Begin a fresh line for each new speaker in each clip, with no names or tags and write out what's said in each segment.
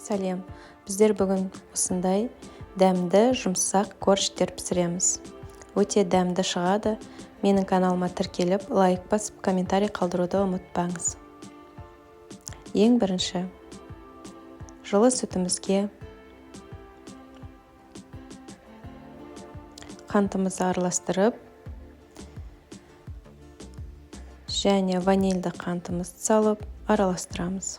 Сәлем, біздер бүгін осындай дәмді жұмсақ корждер пісіреміз. Өте дәмді шығады. Менің каналыма тіркеліп, лайк басып, комментарий қалдыруды ұмытпаңыз. Ең бірінші, жылы сүтімізге қантымызды араластырып, және ванильді қантымызды салып араластырамыз.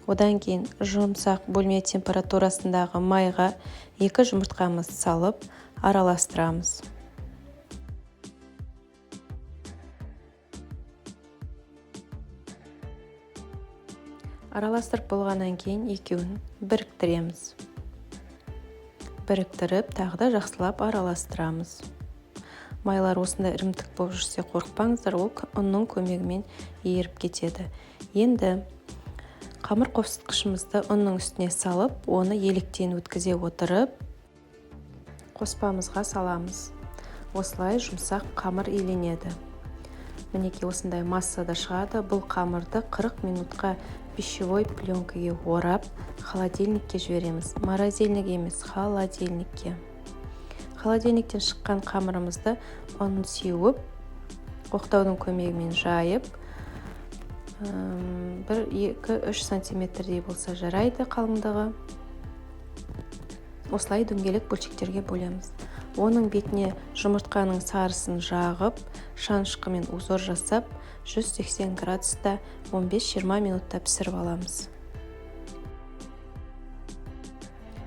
Одан кейін жұмсақ бөлме температурасындағы майға 2 жұмыртқамызды салып араластырамыз. Араластырып болғаннан кейін екеуін біріктіреміз. Біріктіріп, тағы да жақсылап араластырамыз. Майлар осында ірімтік болып жүрсе қорықпаңыздар, ол ұнның көмегімен еріп кетеді. Енді қамыр қосқышымызды ұнның үстіне салып, оны електен өткізе отырып, қоспамызға саламыз. Осылай жұмсақ қамыр иленеді. Мінекей осындай массада шығады. Бұл қамырды 40 минутқа пищевой пленкаға орап, холодильникке жібереміз. Морозильник емес, холодильникке. Холодильниктен шыққан қамырымызды ұнын сеуіп, оқтаудың көмегімен жайып, 1-2-3 сантиметрдей болса жарайды қалыңдығы. Осылай дөңгелек бөлшектерге бөлеміз. Оның бетіне жұмыртқаның сарысын жағып, шанышқымен узор жасап, 180 градуста 15-20 минутта пісіріп аламыз.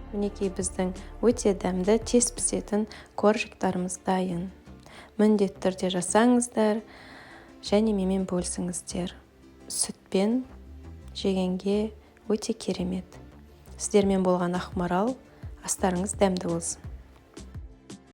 Мінекей біздің өте дәмді, тез пісетін коржиктарымыз дайын. Міндетті түрде жасаңыздар және менімен бөлісіңіздер. Сүтпен жегенге өте керемет. Сіздермен болған Ақмарал, астарыңыз дәмді болсын.